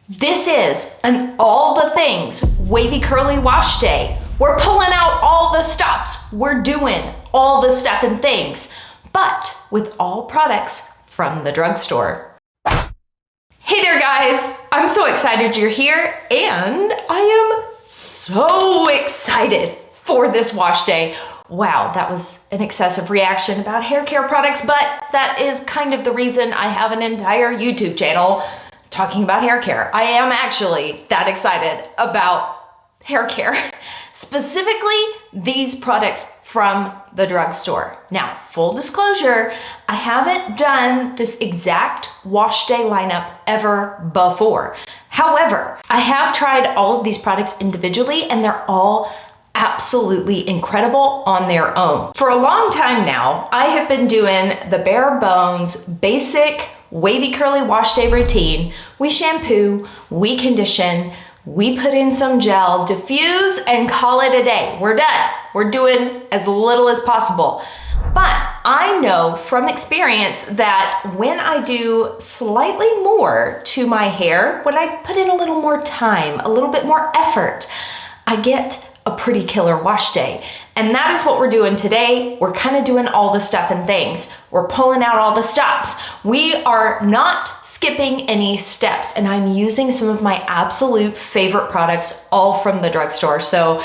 This is an all the things wavy curly wash day. We're pulling out all the stops. We're doing all the stuff and things, but with all products from the drugstore. Hey there guys, I'm so excited you're here and I am so excited for this wash day. Wow, that was an excessive reaction about hair care products, but that is kind of the reason I have an entire YouTube channel talking about hair care. I am actually that excited about hair care, specifically these products from the drugstore. Now, full disclosure, I haven't done this exact wash day lineup ever before. However, I have tried all of these products individually and they're all absolutely incredible on their own. For a long time now, I have been doing the bare bones, basic wavy curly wash day routine. We shampoo, we condition, we put in some gel, diffuse, and call it a day. We're done. We're doing as little as possible. But I know from experience that when I do slightly more to my hair, when I put in a little more time, a little bit more effort, I get a pretty killer wash day. And that is what we're doing today. We're kind of doing all the stuff and things. We're pulling out all the stops. We are not skipping any steps, and I'm using some of my absolute favorite products all from the drugstore. So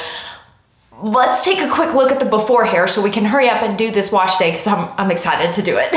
let's take a quick look at the before hair so we can hurry up and do this wash day because I'm excited to do it.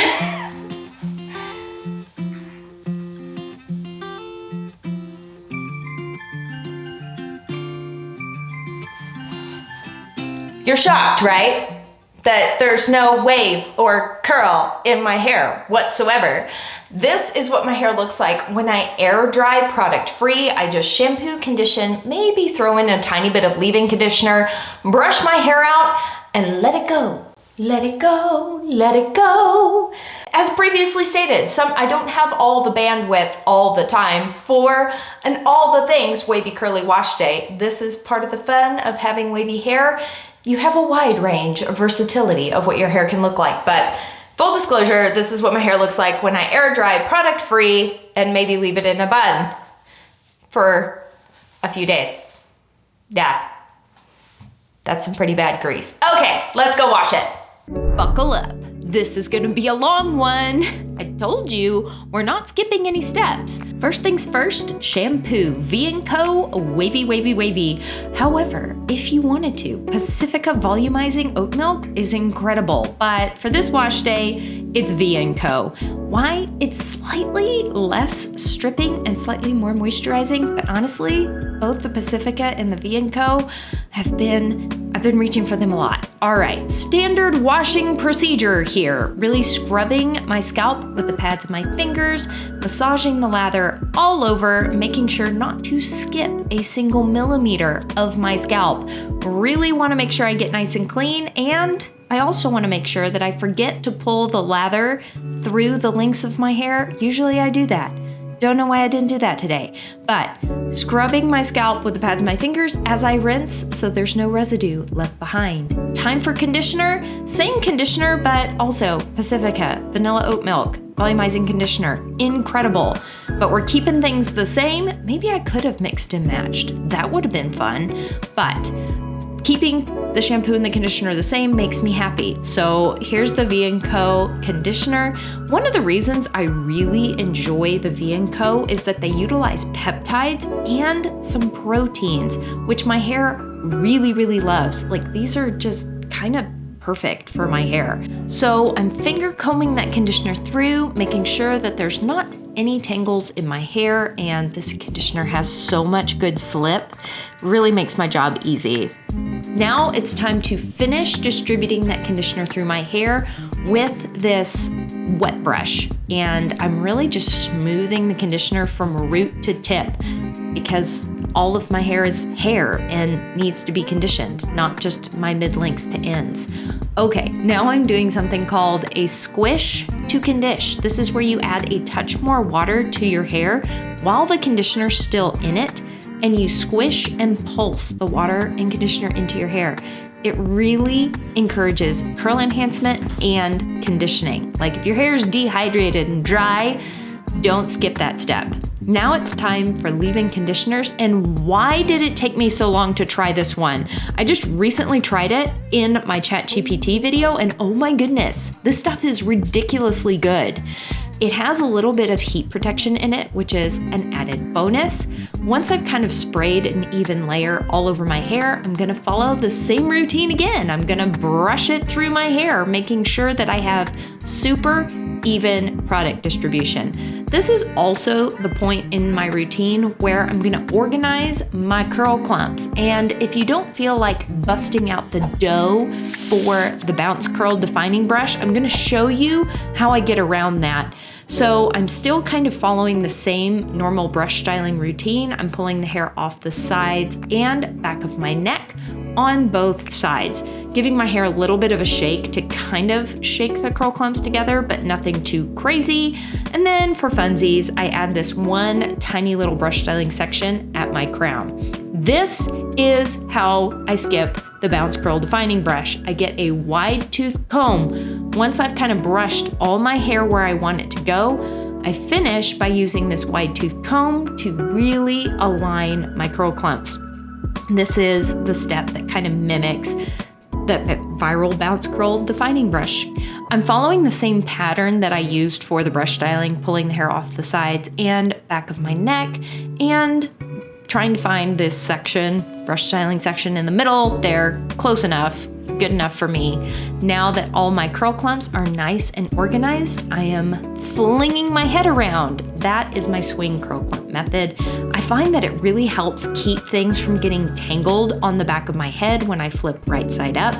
You're shocked, right? That there's no wave or curl in my hair whatsoever. This is what my hair looks like when I air dry product free. I just shampoo, condition, maybe throw in a tiny bit of leave-in conditioner, brush my hair out, and let it go. Let it go, let it go. As previously stated, I don't have all the bandwidth all the time for an all the things wavy curly wash day. This is part of the fun of having wavy hair. You have a wide range of versatility of what your hair can look like, but full disclosure, this is what my hair looks like when I air dry product free and maybe leave it in a bun for a few days. Yeah, that's some pretty bad grease. Okay, let's go wash it. Buckle up. This is gonna be a long one. I told you, we're not skipping any steps. First things first, shampoo, V&Co, wavy, wavy, wavy. However, if you wanted to, Pacifica Volumizing Oat Milk is incredible, but for this wash day, it's V&Co. Why? It's slightly less stripping and slightly more moisturizing, but honestly, both the Pacifica and the V&Co I've been reaching for them a lot. All right, standard washing procedure here. Really scrubbing my scalp with the pads of my fingers, massaging the lather all over, making sure not to skip a single millimeter of my scalp. Really wanna make sure I get nice and clean, and I also wanna make sure that I forget to pull the lather through the links of my hair. Usually I do that. Don't know why I didn't do that today, but scrubbing my scalp with the pads of my fingers as I rinse so there's no residue left behind. Time for conditioner, same conditioner, but also Pacifica, vanilla oat milk, volumizing conditioner, incredible. But we're keeping things the same. Maybe I could have mixed and matched. That would have been fun, but keeping the shampoo and the conditioner the same makes me happy. So here's the V&Co conditioner. One of the reasons I really enjoy the V&Co is that they utilize peptides and some proteins, which my hair really, really loves. Like, these are just kind of perfect for my hair. So I'm finger combing that conditioner through, making sure that there's not any tangles in my hair, and this conditioner has so much good slip, really makes my job easy. Now it's time to finish distributing that conditioner through my hair with this wet brush, and I'm really just smoothing the conditioner from root to tip because all of my hair is hair and needs to be conditioned, not just my mid-lengths to ends. Okay, now I'm doing something called a squish to condition. This is where you add a touch more water to your hair while the conditioner's still in it, and you squish and pulse the water and conditioner into your hair. It really encourages curl enhancement and conditioning. Like, if your hair is dehydrated and dry, don't skip that step. Now it's time for leave-in conditioners. And why did it take me so long to try this one? I just recently tried it in my ChatGPT video, and oh my goodness, this stuff is ridiculously good. It has a little bit of heat protection in it, which is an added bonus. Once I've kind of sprayed an even layer all over my hair, I'm gonna follow the same routine again. I'm gonna brush it through my hair, making sure that I have super even product distribution. This is also the point in my routine where I'm gonna organize my curl clumps. And if you don't feel like busting out the dough for the Bounce Curl Defining Brush, I'm gonna show you how I get around that. So I'm still kind of following the same normal brush styling routine. I'm pulling the hair off the sides and back of my neck on both sides, giving my hair a little bit of a shake to kind of shake the curl clumps together, but nothing too crazy. And then for funsies, I add this one tiny little brush styling section at my crown. This is how I skip the Bounce Curl Defining Brush. I get a wide tooth comb. Once I've kind of brushed all my hair where I want it to go, I finish by using this wide tooth comb to really align my curl clumps. This is the step that kind of mimics the viral Bounce Curl Defining Brush. I'm following the same pattern that I used for the brush styling, pulling the hair off the sides and back of my neck, and trying to find this section, brush styling section in the middle. They're close enough, good enough for me. Now that all my curl clumps are nice and organized, I am flinging my head around. That is my swing curl clump method. I find that it really helps keep things from getting tangled on the back of my head when I flip right side up.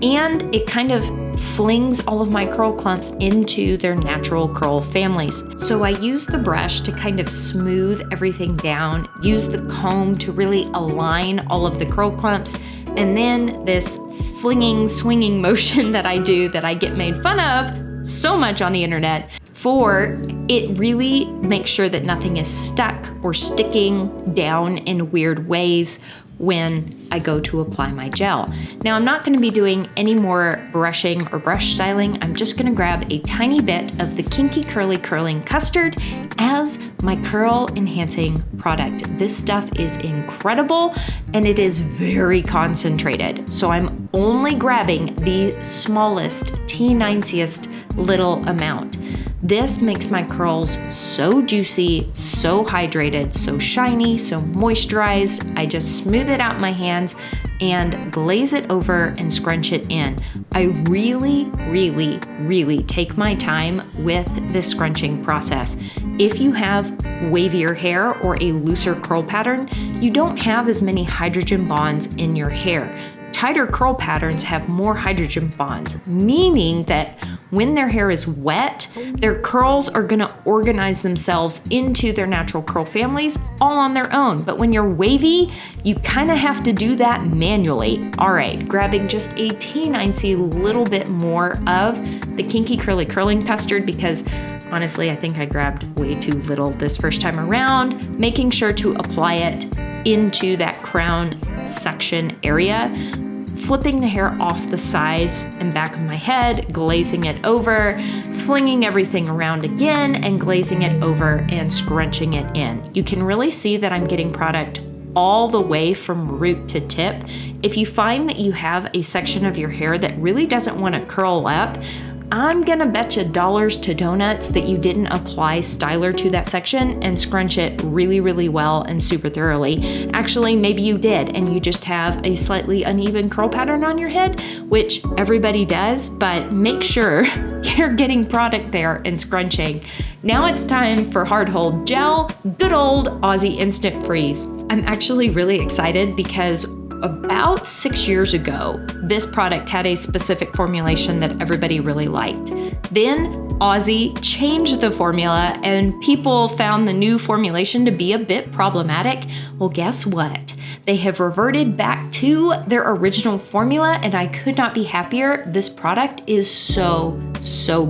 And it kind of flings all of my curl clumps into their natural curl families. So I use the brush to kind of smooth everything down, use the comb to really align all of the curl clumps, and then this flinging, swinging motion that I do that I get made fun of so much on the internet for, it really makes sure that nothing is stuck or sticking down in weird ways when I go to apply my gel. Now, I'm not gonna be doing any more brushing or brush styling. I'm just gonna grab a tiny bit of the Kinky Curly Curling Custard as my curl enhancing product. This stuff is incredible and it is very concentrated. So I'm only grabbing the smallest, teeniest little amount. This makes my curls so juicy, so hydrated, so shiny, so moisturized. I just smooth it out in my hands and glaze it over and scrunch it in. I really, really, really take my time with this scrunching process. If you have wavier hair or a looser curl pattern, you don't have as many hydrogen bonds in your hair. Tighter curl patterns have more hydrogen bonds, meaning that when their hair is wet, their curls are gonna organize themselves into their natural curl families all on their own. But when you're wavy, you kind of have to do that manually. All right, grabbing just a teensy little bit more of the Kinky Curly Curling Custard because honestly, I think I grabbed way too little this first time around, making sure to apply it into that crown section area, flipping the hair off the sides and back of my head, glazing it over, flinging everything around again and glazing it over and scrunching it in. You can really see that I'm getting product all the way from root to tip. If you find that you have a section of your hair that really doesn't want to curl up, I'm gonna bet you dollars to donuts that you didn't apply styler to that section and scrunch it really, really well and super thoroughly. Actually, maybe you did and you just have a slightly uneven curl pattern on your head, which everybody does, but make sure you're getting product there and scrunching. Now it's time for Hard Hold Gel, good old Aussie Instant Freeze. I'm actually really excited because about 6 years ago, this product had a specific formulation that everybody really liked. Then Aussie changed the formula and people found the new formulation to be a bit problematic. Well, guess what? They have reverted back to their original formula and I could not be happier. This product is so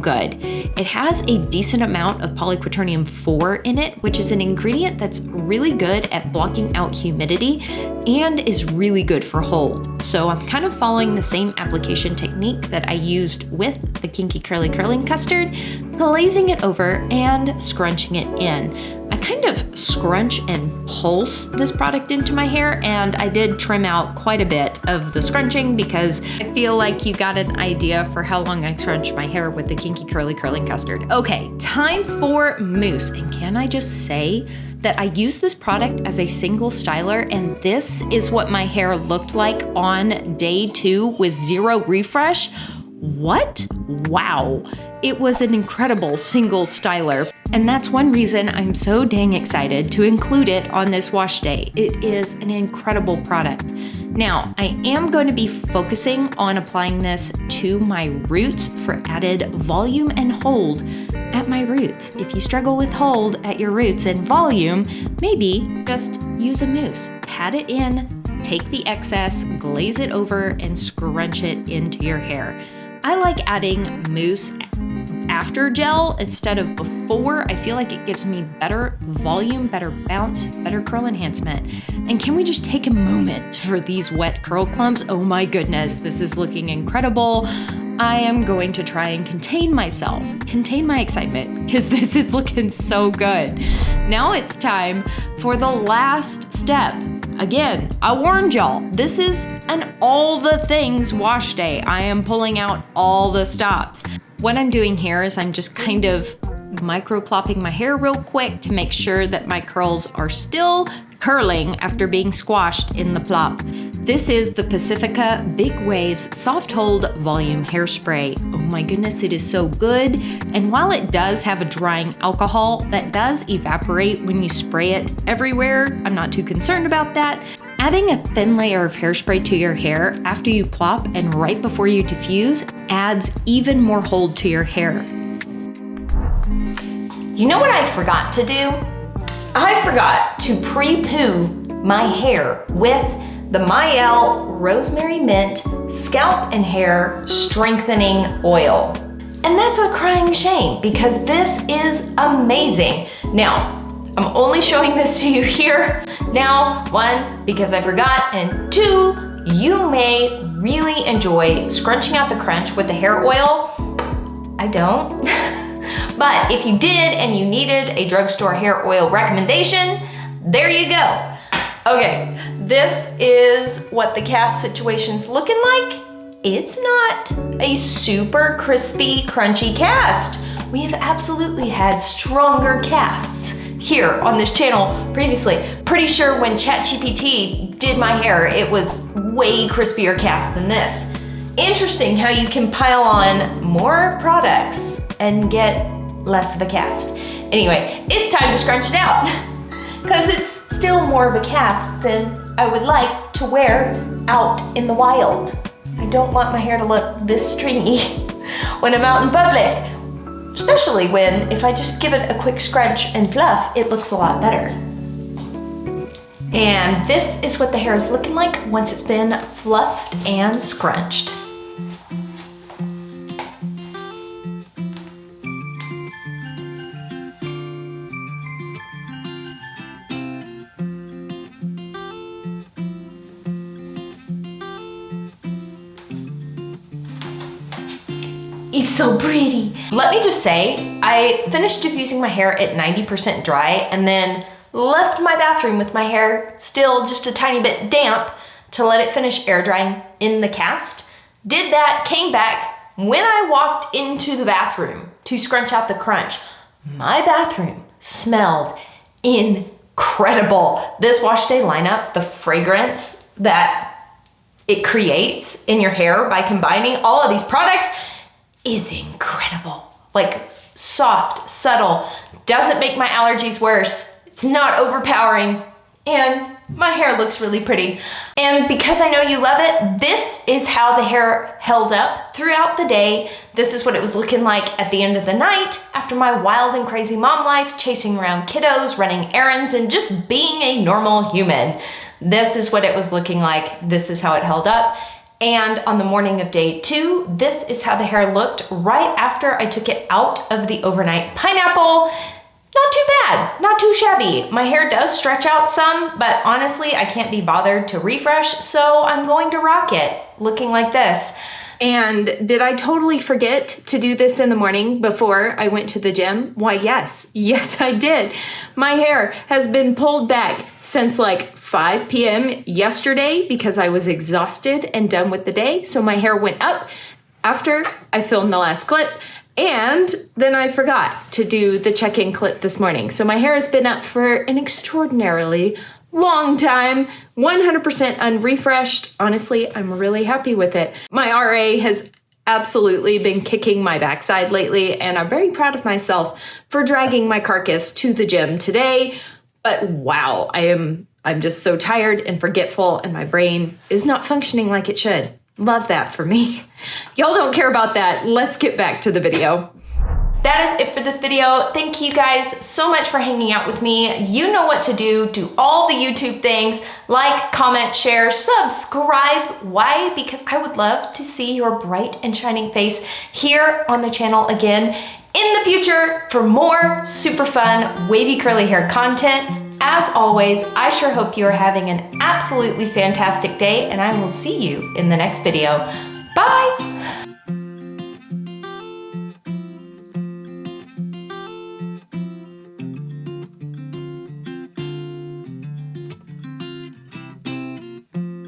good. It has a decent amount of polyquaternium 4 in it, which is an ingredient that's really good at blocking out humidity and is really good for hold. So I'm kind of following the same application technique that I used with the Kinky Curly Curling Custard, glazing it over and scrunching it in. I kind of scrunch and pulse this product into my hair, and I did trim out quite a bit of the scrunching because I feel like you got an idea for how long I scrunch my hair with the Kinky Curly Curling Custard. Okay, time for mousse. And can I just say that I use this product as a single styler, and this is what my hair looked like on day 2 with 0 refresh. What? Wow. It was an incredible single styler, and that's one reason I'm so dang excited to include it on this wash day. It is an incredible product. Now, I am going to be focusing on applying this to my roots for added volume and hold at my roots. If you struggle with hold at your roots and volume, maybe just use a mousse. Pat it in, take the excess, glaze it over, and scrunch it into your hair. I like adding mousse after gel instead of before. I feel like it gives me better volume, better bounce, better curl enhancement. And can we just take a moment for these wet curl clumps? Oh my goodness, this is looking incredible. I am going to try and contain myself, contain my excitement, because this is looking so good. Now it's time for the last step. Again, I warned y'all, this is an all the things wash day. I am pulling out all the stops. What I'm doing here is I'm just kind of microplopping my hair real quick to make sure that my curls are still curling after being squashed in the plop. This is the Pacifica Big Waves Soft Hold Volume Hairspray. Oh my goodness, it is so good. And while it does have a drying alcohol that does evaporate when you spray it everywhere, I'm not too concerned about that. Adding a thin layer of hairspray to your hair after you plop and right before you diffuse adds even more hold to your hair. You know what I forgot to do? I forgot to pre-poo my hair with the Mielle Rosemary Mint Scalp and Hair Strengthening Oil. And that's a crying shame because this is amazing. Now, I'm only showing this to you here now, 1, because I forgot, and 2, you may really enjoy scrunching out the crunch with the hair oil. I don't. But if you did and you needed a drugstore hair oil recommendation, there you go. Okay, this is what the cast situation's looking like. It's not a super crispy, crunchy cast. We have absolutely had stronger casts here on this channel previously. Pretty sure when ChatGPT did my hair, it was way crispier cast than this. Interesting how you can pile on more products and get less of a cast. Anyway, it's time to scrunch it out because it's still more of a cast than I would like to wear out in the wild. I don't want my hair to look this stringy when I'm out in public, especially when if I just give it a quick scrunch and fluff, it looks a lot better. And this is what the hair is looking like once it's been fluffed and scrunched. It's so pretty. Let me just say, I finished diffusing my hair at 90% dry and then left my bathroom with my hair still just a tiny bit damp to let it finish air drying in the cast. Did that, came back. When I walked into the bathroom to scrunch out the crunch, my bathroom smelled incredible. This wash day lineup, the fragrance that it creates in your hair by combining all of these products is incredible. Like soft, subtle, doesn't make my allergies worse. It's not overpowering, and my hair looks really pretty. And because I know you love it, this is how the hair held up throughout the day. This is what it was looking like at the end of the night after my wild and crazy mom life, chasing around kiddos, running errands, and just being a normal human. This is what it was looking like. This is how it held up. And on the morning of day 2, this is how the hair looked right after I took it out of the overnight pineapple. Not too bad, not too shabby. My hair does stretch out some, but honestly, I can't be bothered to refresh, so I'm going to rock it looking like this. And did I totally forget to do this in the morning before I went to the gym? Why, yes. Yes, I did. My hair has been pulled back since like 5 p.m. yesterday because I was exhausted and done with the day. So my hair went up after I filmed the last clip. And then I forgot to do the check-in clip this morning. So my hair has been up for an extraordinarily long time, 100% unrefreshed. Honestly, I'm really happy with it. My RA has absolutely been kicking my backside lately, and I'm very proud of myself for dragging my carcass to the gym today. But wow, I'm just so tired and forgetful, and my brain is not functioning like it should. Love that for me. Y'all don't care about that. Let's get back to the video. That is it for this video. Thank you guys so much for hanging out with me. You know what to do. Do all the YouTube things. Like, comment, share, subscribe. Why? Because I would love to see your bright and shining face here on the channel again in the future for more super fun wavy curly hair content. As always, I sure hope you are having an absolutely fantastic day, and I will see you in the next video. Bye!